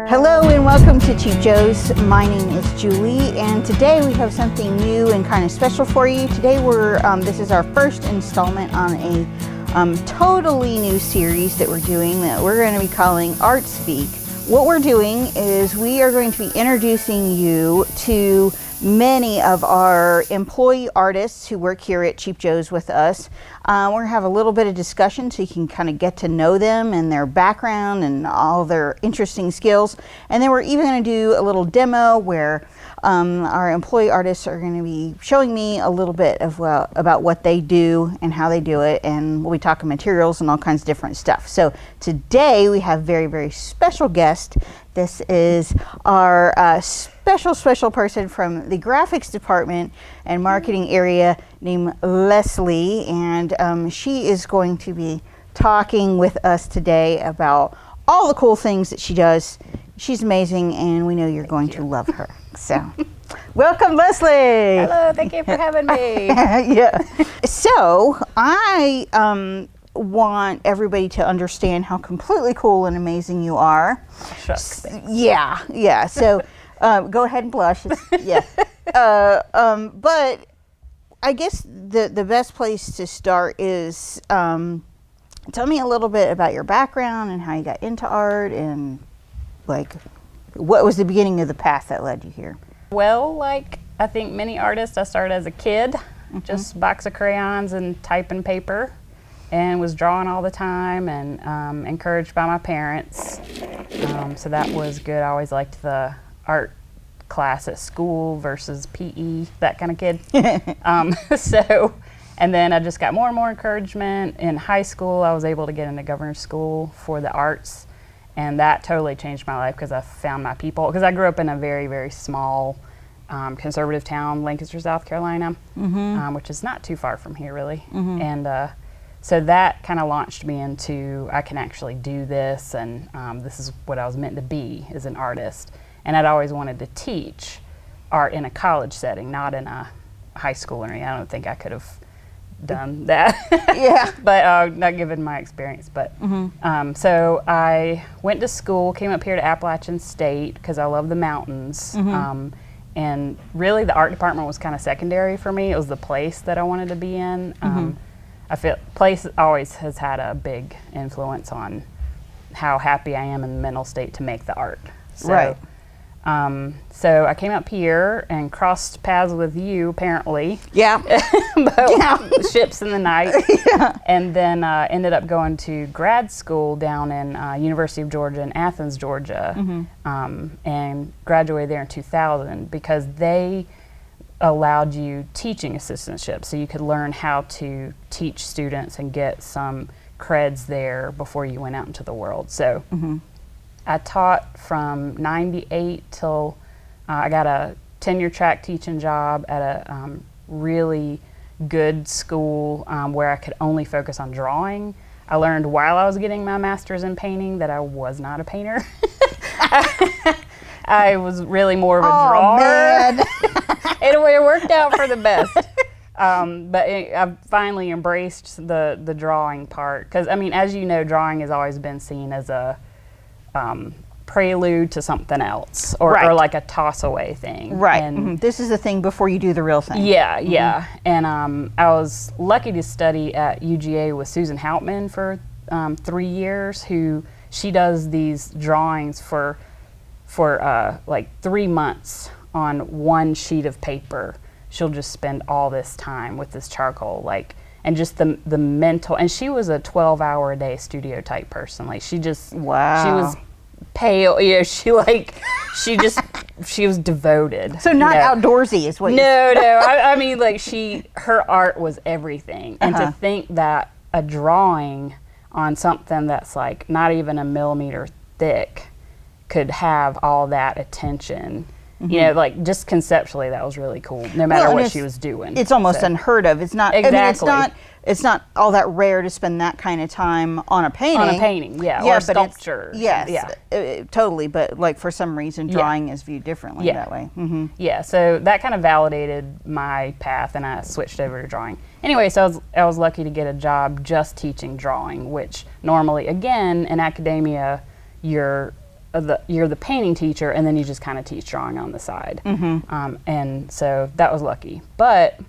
Hello and welcome to Cheap Joe's. My name is Julie, and today we have something new and kind of special for you. Today this is our first installment on a totally new series that we're doing that we're going to be calling ArtSpeak. What we're doing is we are going to be introducing you to many of our employee artists who work here at Cheap Joe's with us. We're going to have a little bit of discussion so you can kind of get to know them and their background and all their interesting skills. And then we're even going to do a little demo where our employee artists are going to be showing me a little bit of about what they do and how they do it, and we'll be talking materials and all kinds of different stuff. So today we have very, very special guest. This is our special person from the graphics department and marketing area named Leslie, and she is going to be talking with us today about all the cool things that she does. She's amazing, and we know you're going to love her. So, welcome, Leslie. Hello, thank you for having me. Yeah. So, I want everybody to understand how completely cool and amazing you are. Shucks. Yeah. So, go ahead and blush. Yeah. But I guess the best place to start is tell me a little bit about your background and how you got into art, and like what was the beginning of the path that led you here? Well, like I think many artists, I started as a kid, just box of crayons and typing paper, and was drawing all the time, and encouraged by my parents. So that was good. I always liked the art class at school versus PE, that kind of kid. And then I just got more and more encouragement. In high school, I was able to get into governor's school for the arts, and that totally changed my life because I found my people. Because I grew up in a very, very small conservative town, Lancaster, South Carolina, which is not too far from here, really. And so that kind of launched me into, I can actually do this, and this is what I was meant to be as an artist. And I'd always wanted to teach art in a college setting, not in a high school or anything. I don't think I could have done that. Yeah. But not given my experience. But so I went to school, came up here to Appalachian State because I love the mountains. And really the art department was kind of secondary for me. It was the place that I wanted to be in. I feel place always has had a big influence on how happy I am in the mental state to make the art. So, right. So I came up here and crossed paths with you, apparently. Yeah. Ships in the night. Yeah. And then ended up going to grad school down in University of Georgia in Athens, Georgia, and graduated there in 2000 because they allowed you teaching assistantships, so you could learn how to teach students and get some creds there before you went out into the world. So I taught from 98 till I got a tenure track teaching job at a really good school where I could only focus on drawing. I learned while I was getting my master's in painting that I was not a painter. I was really more of a drawer. Man. It worked out for the best. But I've finally embraced the drawing part because, I mean, as you know, drawing has always been seen as a prelude to something else, or like a toss away thing. Right. And This is the thing before you do the real thing. Yeah. And I was lucky to study at UGA with Susan Houtman for 3 years, she does these drawings for like 3 months on one sheet of paper. She'll just spend all this time with this charcoal, and just the mental, and she was a 12-hour a day studio type person. Like she was pale, she was devoted. So not outdoorsy is what No, I mean, like her art was everything. And to think that a drawing on something that's like not even a millimeter thick could have all that attention. Like just conceptually, that was really cool. No matter what she was doing, it's almost unheard of. It's not. Exactly. I mean, it's not all that rare to spend that kind of time on a painting. On a painting, or sculpture. Yes, totally. But like for some reason, drawing is viewed differently that way. Yeah. So that kind of validated my path, and I switched over to drawing. Anyway, so I was lucky to get a job just teaching drawing, which normally, again, in academia, you're you're the painting teacher, and then you just kind of teach drawing on the side. And so that was lucky. But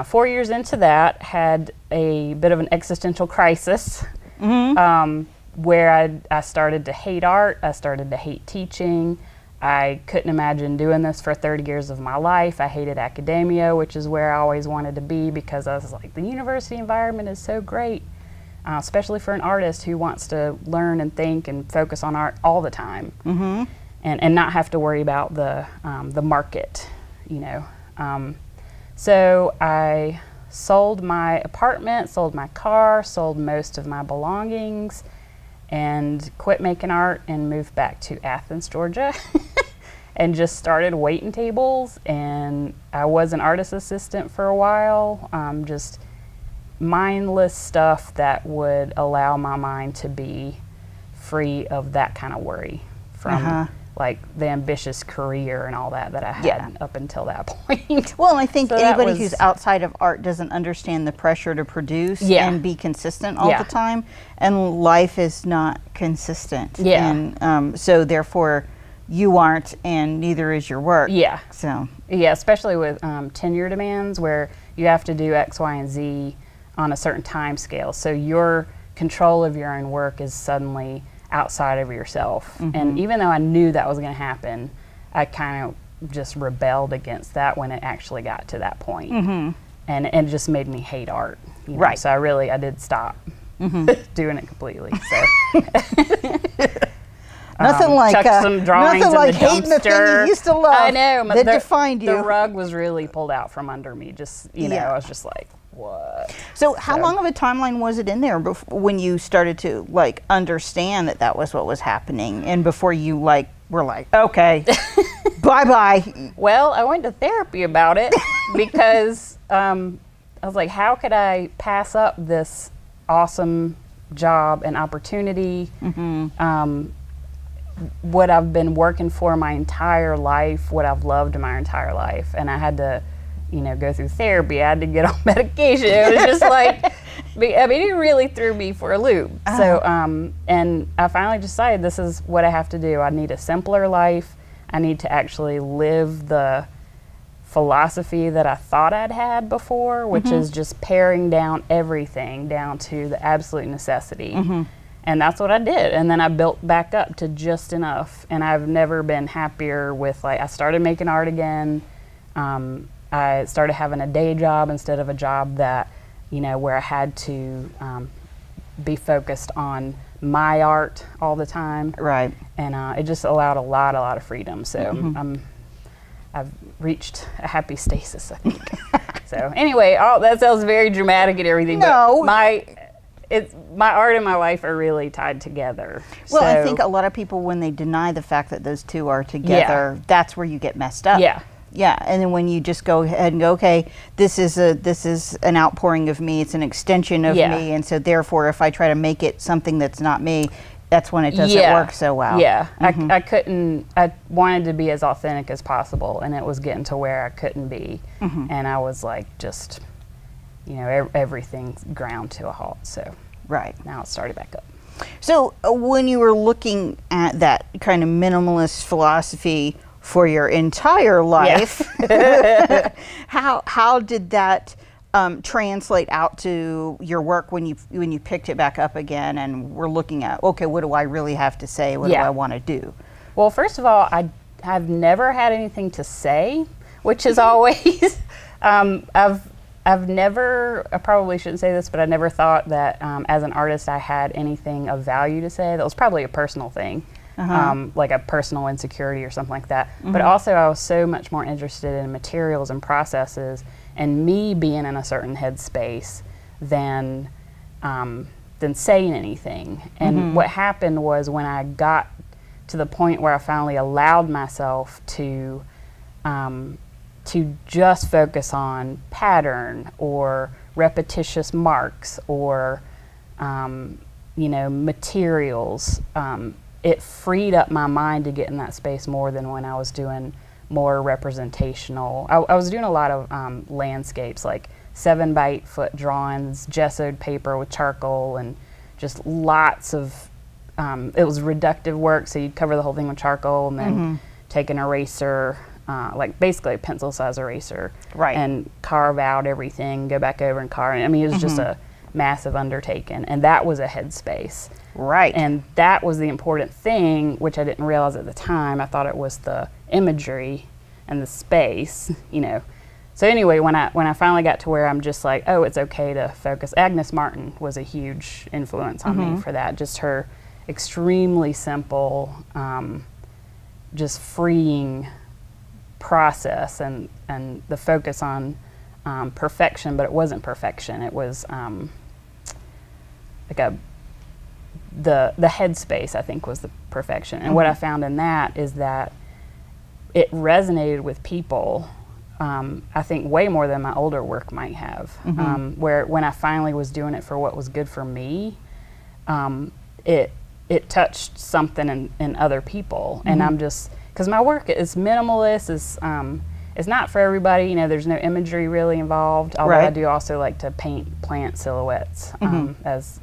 4 years into that, had a bit of an existential crisis, where I started to hate art. I started to hate teaching. I couldn't imagine doing this for 30 years of my life. I hated academia, which is where I always wanted to be, because I was like, the university environment is so great, especially for an artist who wants to learn and think and focus on art all the time, and not have to worry about the market, you know. So I sold my apartment, sold my car, sold most of my belongings, and quit making art and moved back to Athens, Georgia, and just started waiting tables. And I was an artist assistant for a while, just mindless stuff that would allow my mind to be free of that kind of worry from like the ambitious career and all that I had up until that point. Well, I think So anybody who's outside of art doesn't understand the pressure to produce and be consistent all the time, and life is not consistent. And so therefore you aren't, and neither is your work. So especially with tenure demands, where you have to do X, Y, and Z on a certain time scale. So your control of your own work is suddenly outside of yourself. And even though I knew that was going to happen, I kind of just rebelled against that when it actually got to that point. And it just made me hate art, you know? So I did stop doing it completely. So nothing like chucked some drawings nothing like in the hating the thing dumpster. you used to love. I know, that defined you. The rug was really pulled out from under me. Just I was just like, what? So how long of a timeline was it in there when you started to like understand that was what was happening, and before you like were like, okay, bye? Well, I went to therapy about it because I was like, how could I pass up this awesome job and opportunity? What I've been working for my entire life, what I've loved my entire life, and I had to go through therapy. I had to get on medication. It was just like, I mean, it really threw me for a loop. So, and I finally decided this is what I have to do. I need a simpler life. I need to actually live the philosophy that I thought I'd had before, which is just paring down everything down to the absolute necessity. And that's what I did. And then I built back up to just enough. And I've never been happier with, like, I started making art again. I started having a day job instead of a job that, where I had to be focused on my art all the time. Right. And it just allowed a lot of freedom. So I've reached a happy stasis, I think. So anyway, that sounds very dramatic and everything. No. But my art and my life are really tied together. Well, so, I think a lot of people, when they deny the fact that those two are together, that's where you get messed up. Yeah, and then when you just go ahead and go, okay, this is an outpouring of me. It's an extension of me, and so therefore, if I try to make it something that's not me, that's when it doesn't work so well. I couldn't. I wanted to be as authentic as possible, and it was getting to where I couldn't be, and I was like, just, everything ground to a halt. So now it started back up. So when you were looking at that kind of minimalist philosophy for your entire life, how did that translate out to your work when you picked it back up again and were looking at, okay, what do I really have to say? What do I want to do? Well, first of all, I've never had anything to say, which is always I've never, I probably shouldn't say this, but I never thought that as an artist I had anything of value to say. That was probably a personal thing. Like a personal insecurity or something like that. But also I was so much more interested in materials and processes and me being in a certain headspace than saying anything. And what happened was, when I got to the point where I finally allowed myself to just focus on pattern or repetitious marks or materials, it freed up my mind to get in that space more than when I was doing more representational. I was doing a lot of landscapes, like 7 by 8 foot drawings, gessoed paper with charcoal, and just lots of it was reductive work, so you'd cover the whole thing with charcoal and then take an eraser, like basically a pencil size eraser, and carve out everything, go back over and carve. I mean, it was just a massive undertaking, and that was a headspace. And that was the important thing, which I didn't realize at the time. I thought it was the imagery and the space, you know. So anyway, when I finally got to where I'm just like, oh, it's okay to focus. Agnes Martin was a huge influence on me for that. Just her extremely simple, just freeing process, and the focus on perfection, but it wasn't perfection. It was like the headspace, I think, was the perfection. And what I found in that is that it resonated with people, I think way more than my older work might have. Where when I finally was doing it for what was good for me, it touched something in other people. And I'm just, because my work is minimalist, it's not for everybody, you know, there's no imagery really involved, although I do also like to paint plant silhouettes as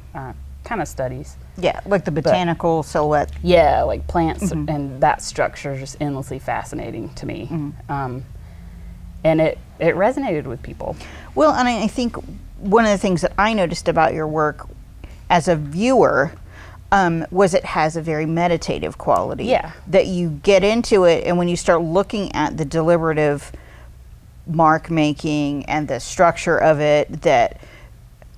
kind of studies. Yeah, like the botanical silhouette. Yeah, like plants, and that structure is just endlessly fascinating to me. And it resonated with people. Well, and I think one of the things that I noticed about your work as a viewer was it has a very meditative quality. Yeah. That you get into it, and when you start looking at the deliberative mark making and the structure of it, that,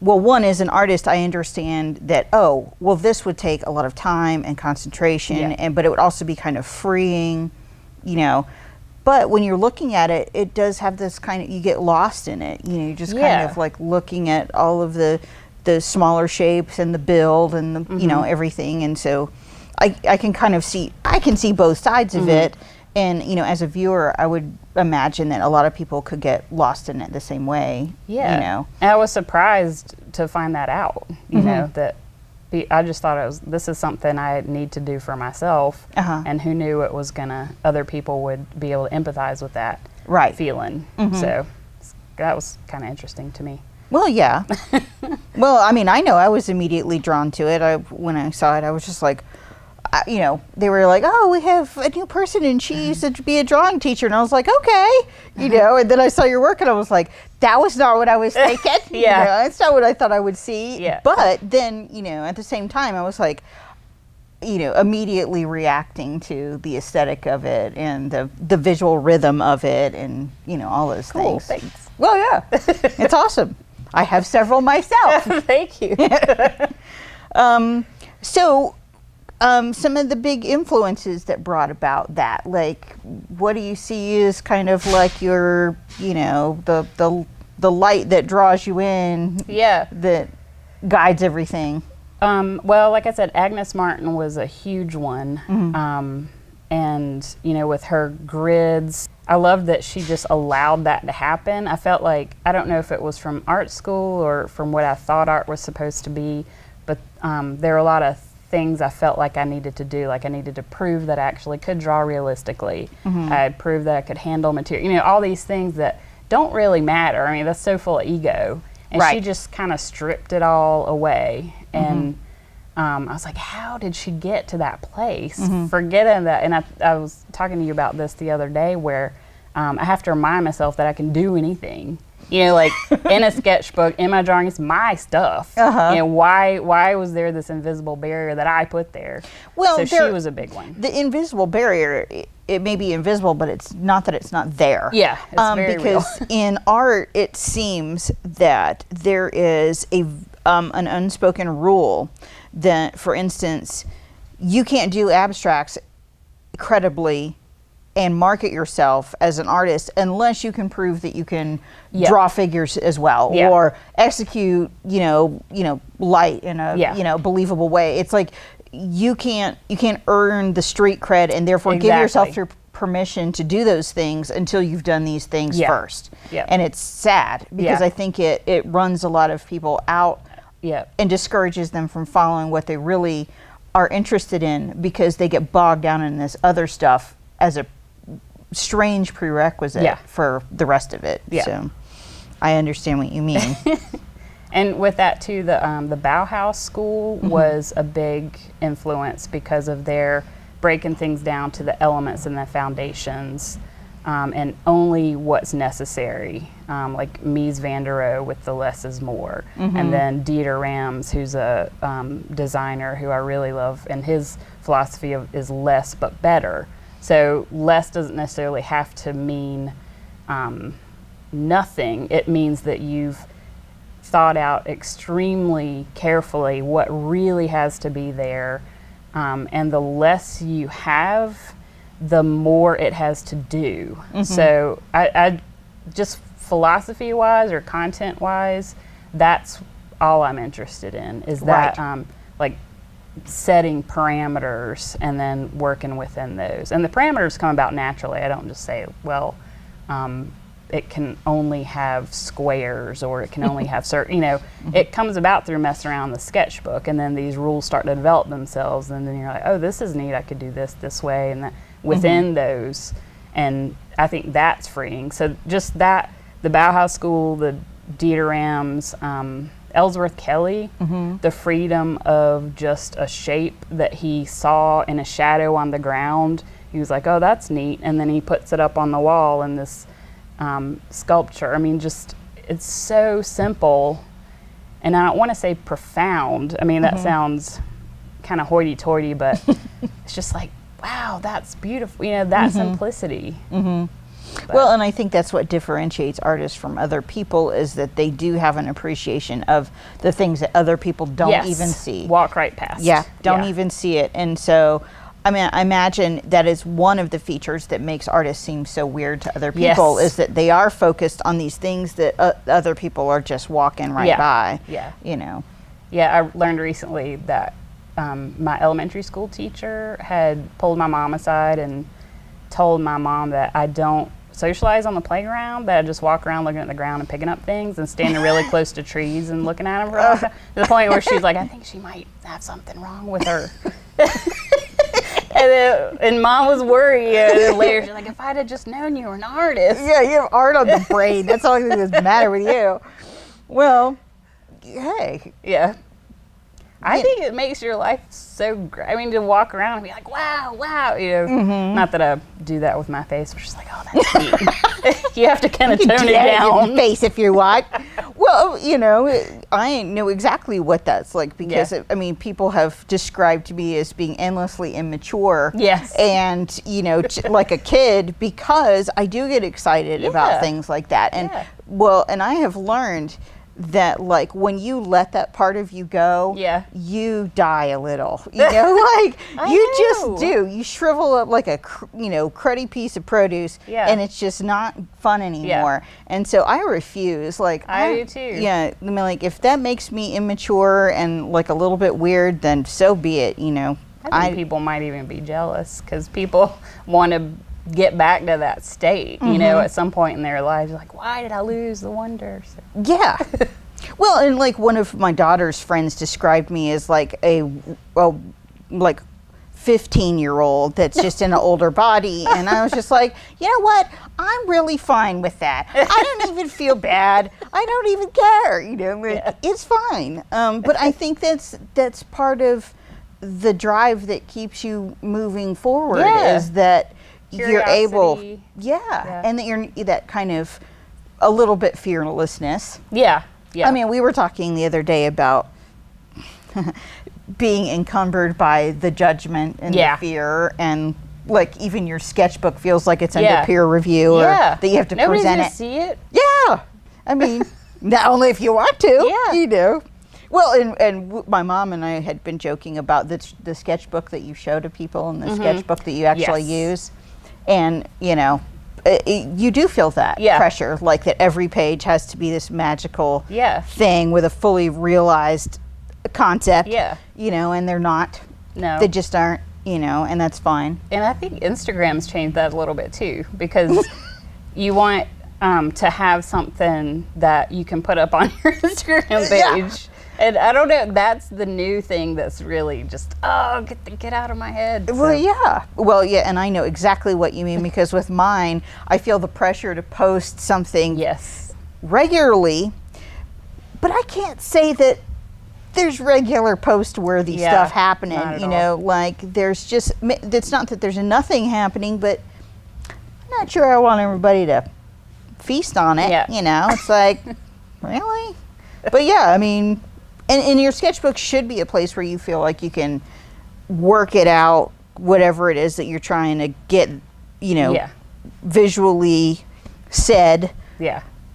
well, one, as an artist, I understand that, oh, well, this would take a lot of time and concentration, but it would also be kind of freeing, you know. But when you're looking at it, it does have this kind of, you get lost in it. You know, you're just kind of like looking at all of the smaller shapes and the build and the, you know, everything. And so I can kind of see, I can see both sides of it. And, you know, as a viewer, I would imagine that a lot of people could get lost in it the same way. Yeah. You know, and I was surprised to find that out, you know, that I just thought this is something I need to do for myself. And who knew it was other people would be able to empathize with that feeling. So that was kind of interesting to me. Well, yeah. Well, I mean, I know I was immediately drawn to it. When I saw it, I was just like, you know, they were like, oh, we have a new person and she used to be a drawing teacher. And I was like, okay, you know, and then I saw your work and I was like, that was not what I was thinking. You know, that's not what I thought I would see. But then, you know, at the same time, I was like, you know, immediately reacting to the aesthetic of it and the visual rhythm of it and, you know, all those things. Thanks. Well, yeah, it's awesome. I have several myself. Thank you. So, some of the big influences that brought about that, like, what do you see as kind of like your, you know, the light that draws you in, that guides everything? Well, like I said, Agnes Martin was a huge one. And, you know, with her grids, I loved that she just allowed that to happen. I felt like, I don't know if it was from art school or from what I thought art was supposed to be, but there were a lot of things I felt like I needed to do. Like I needed to prove that I actually could draw realistically. I had proved that I could handle material. You know, all these things that don't really matter. I mean, that's so full of ego. And she just kind of stripped it all away. And I was like, how did she get to that place? Forgetting that. And I was talking to you about this the other day where I have to remind myself that I can do anything. You know, like in a sketchbook, in my drawing, it's my stuff. And why was there this invisible barrier that I put there? Well, so she was a big one. The invisible barrier, it may be invisible, but it's not that it's not there. Yeah, it's very because real. In art, it seems that there is an unspoken rule that, for instance, you can't do abstracts credibly and market yourself as an artist unless you can prove that you can draw figures as well or execute, you know, light in a you know, believable way. It's like you can't earn the street cred and therefore give yourself through permission to do those things until you've done these things first. And it's sad because I think it runs a lot of people out and discourages them from following what they really are interested in because they get bogged down in this other stuff as a strange prerequisite for the rest of it. So I understand what you mean. And with that too, the Bauhaus school was a big influence because of their breaking things down to the elements and the foundations, and only what's necessary. Like Mies van der Rohe with the less is more, and then Dieter Rams, who's a designer who I really love, and his philosophy is less but better. So less doesn't necessarily have to mean nothing. It means that you've thought out extremely carefully what really has to be there, and the less you have, the more it has to do. So I just philosophy wise or content wise, that's all I'm interested in, is that like setting parameters and then working within those. And the parameters come about naturally. I don't just say, well, it can only have squares, or it can only have certain, it comes about through messing around the sketchbook, and then these rules start to develop themselves, and then you're like, oh, this is neat, I could do this way, and that within those. And I think that's freeing. So just that, the Bauhaus school, the Dieter Rams, Ellsworth Kelly, the freedom of just a shape that he saw in a shadow on the ground, he was like, oh, that's neat, and then he puts it up on the wall in this sculpture. I mean, just, it's so simple, and I don't want to say profound. I mean, that sounds kind of hoity-toity, but it's just like, wow, that's beautiful. That simplicity. Well, and I think that's what differentiates artists from other people, is that they do have an appreciation of the things that other people don't even see. Walk right past. Don't even see it. And so, I mean, I imagine that is one of the features that makes artists seem so weird to other people, is that they are focused on these things that other people are just walking right by. Yeah, I learned recently that my elementary school teacher had pulled my mom aside and told my mom that I don't socialize on the playground, that I just walk around looking at the ground and picking up things and standing really close to trees and looking at them for a long time, to the point where she's like, I think she might have something wrong with her. And Mom was worried. And then later she's like, if I'd have just known you were an artist. Yeah, you have art on the brain. That's the only thing that's the matter with you. Well, hey. Yeah. I think it makes your life so great. I mean, to walk around and be like, wow, not that I do that with my face, but just like, oh, that's neat. You have to kind of tone it down. Your face if you want. Well, I know exactly what that's like, because I mean, people have described me as being endlessly immature. Yes. And, like a kid, because I do get excited about things like that. And and I have learned that, like, when you let that part of you go, you die a little. You just do. You shrivel up like a cruddy piece of produce, and it's just not fun anymore. And so I refuse. Like, I do too. Yeah, I mean, like, if that makes me immature and like a little bit weird, then so be it. I think people might even be jealous, because people want to get back to that state, at some point in their lives. Like, why did I lose the wonder? So. Yeah. Well, and like one of my daughter's friends described me as like a 15-year-old that's just in an older body, and I was just like, you know what? I'm really fine with that. I don't even feel bad. I don't even care. It's fine. But I think that's part of the drive that keeps you moving forward, is that you're able, and that you're that kind of a little bit fearlessness. Yeah. I mean, we were talking the other day about being encumbered by the judgment and the fear, and like even your sketchbook feels like it's under peer review, or that you have to present it. See it. Yeah, I mean, not only if you want to, Well, and my mom and I had been joking about the sketchbook that you show to people, and the sketchbook that you actually use. And, you do feel that pressure, like that every page has to be this magical thing with a fully realized concept, and they're not. No. They just aren't, and that's fine. And I think Instagram's changed that a little bit too, because you want to have something that you can put up on your Instagram page. And I don't know, that's the new thing that's really just, get out of my head. So. Well, and I know exactly what you mean, because with mine, I feel the pressure to post something regularly, but I can't say that there's regular post-worthy stuff happening. You know, like there's just, it's not that there's nothing happening, but I'm not sure I want everybody to feast on it. You know, it's like, really? But yeah, I mean, and your sketchbook should be a place where you feel like you can work it out, whatever it is that you're trying to get, you know, visually said.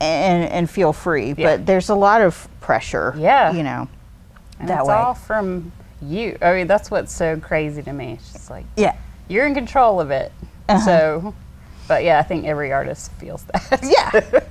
And feel free. But there's a lot of pressure. You know. And it's all from you. I mean, that's what's so crazy to me. It's just like, you're in control of it. So, but yeah, I think every artist feels that.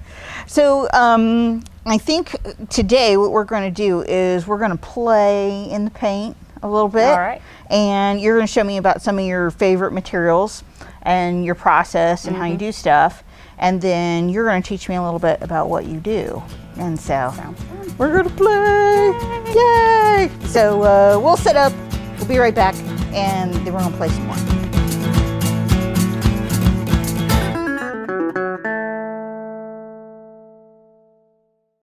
So I think today what we're going to do is we're going to play in the paint a little bit. All right. And you're going to show me about some of your favorite materials and your process and how you do stuff. And then you're going to teach me a little bit about what you do. And so we're going to play. Yay! So we'll set up. We'll be right back. And then we're going to play some more.